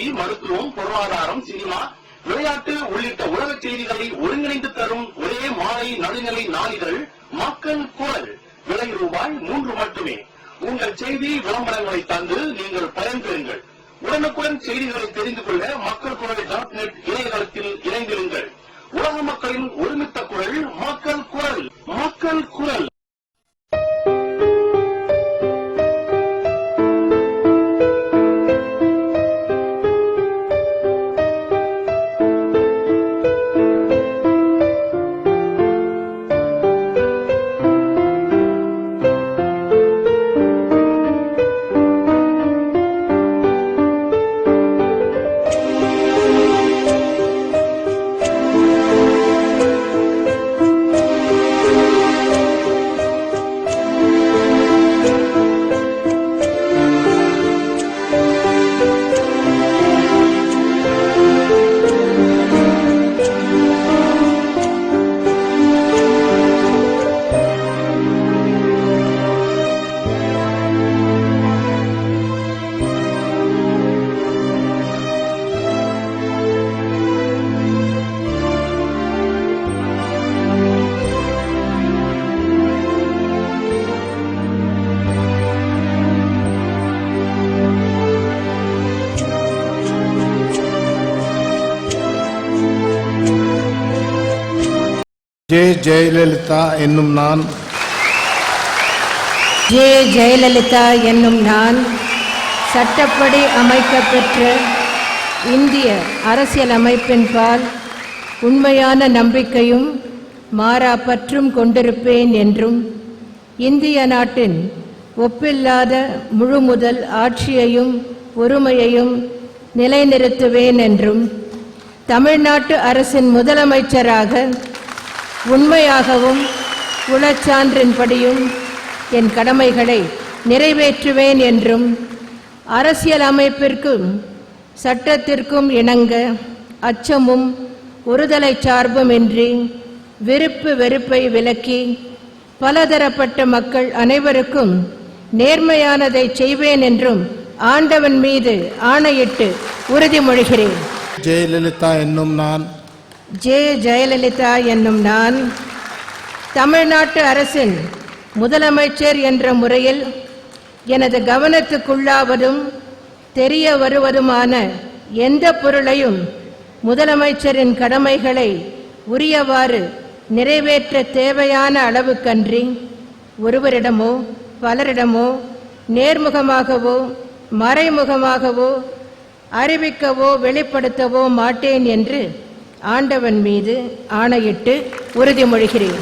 கல்வி, மருத்துவம், பொருளாதாரம், சினிமா, விளையாட்டு உள்ளிட்ட உலக செய்திகளை ஒருங்கிணைந்து தரும் ஒரே மாலை நடுநிலை நாளிதழ் மக்கள் குரல். விலை ரூபாய் 3 மட்டுமே. உங்கள் செய்தி விளம்பரங்களை தந்து நீங்கள் பயன்பெறுங்கள். உடனுக்குடன் செய்திகளை தெரிந்து கொள்ள மக்கள் குரல் .net இணையதளத்தில் இணைந்திருங்கள். உலக மக்களின் ஒருமித்த குரல் மக்கள் குரல். மக்கள் குரல். ஜே ஜெயலலிதா என்னும் நான் சட்டப்படி அமைக்கப்பெற்ற இந்திய அரசியலமைப்பின்பால் உண்மையான நம்பிக்கையும் மாறா பற்றும் கொண்டிருப்பேன் என்றும் இந்திய நாட்டின் ஒப்பில்லாத முழுமுதல் ஆட்சியையும் ஒருமையையும் நிலைநிறுத்துவேன் என்றும் தமிழ்நாட்டு அரசின் முதலமைச்சராக உண்மையாகவும் உளச்சான்றின்படியும் என் கடமைகளை நிறைவேற்றுவேன் என்றும் அரசியல் அமைப்பிற்கும் சட்டத்திற்கும் இணங்க அச்சமும் ஒருதலை சார்புமின்றி விருப்பு வெறுப்பை விலக்கி பலதரப்பட்ட மக்கள் அனைவருக்கும் நேர்மையானதை செய்வேன் என்றும் ஆண்டவன் மீது ஆணையிட்டு உறுதிமொழிகிறேன். ஜெயலலிதா என்னும் நான் ஜெயலலிதா என்னும் நான் தமிழ்நாட்டு அரசின் முதலமைச்சர் என்ற முறையில் எனது கவனத்துக்குள்ளாவதும் தெரிய வருவதுமான எந்த பொருளையும் முதலமைச்சரின் கடமைகளை உரியவாறு நிறைவேற்ற தேவையான அளவுக்கன்றி ஒருவரிடமோ பலரிடமோ நேர்முகமாகவோ மறைமுகமாகவோ அறிவிக்கவோ வெளிப்படுத்தவோ மாட்டேன் என்று ஆண்டவன் மீது ஆணையிட்டு உறுதிமொழிகிறேன்.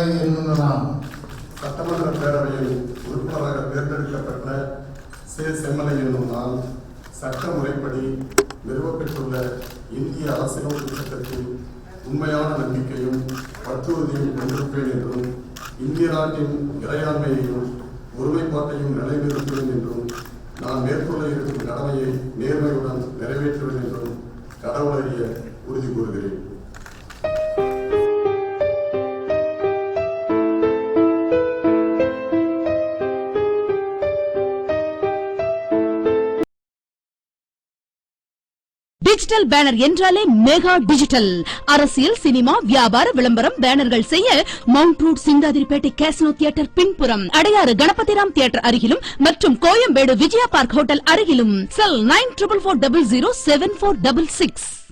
என்னும் நான் சட்டமன்ற பேரவையில் உறுப்பினராக தேர்ந்தெடுக்கப்பட்ட செம்மலை என்னும் நான் சட்ட முறைப்படி நிறுவப்பெற்றுள்ள இந்திய அரசியலமைப்பு சட்டத்தில் உண்மையான நம்பிக்கையும் பற்றுறுதியும் கொண்டிருப்பேன் என்றும் இந்திய நாட்டின் இறையாண்மையையும் ஒருமைப்பாட்டையும் நிலைநிறுத்துவேன் என்றும் நான் மேற்கொள்ள இருக்கும் கடமையை நேர்மையுடன் நிறைவேற்றுவேன் என்றும் கடவுளறிய உறுதி கூறுகிறேன். டிஜிட்டல் பேனர் என்றாலே மெகா டிஜிட்டல். அரசியல், சினிமா, வியாபார விளம்பரம் பேனர்கள் செய்ய mount road Chintadripet casino theatre பின்புறம், அடையாறு கணபதிராம் தியேட்டர் அருகிலும் மற்றும் கோயம்பேடு விஜயா பார்க் ஹோட்டல் அருகிலும். செல் 9440074666.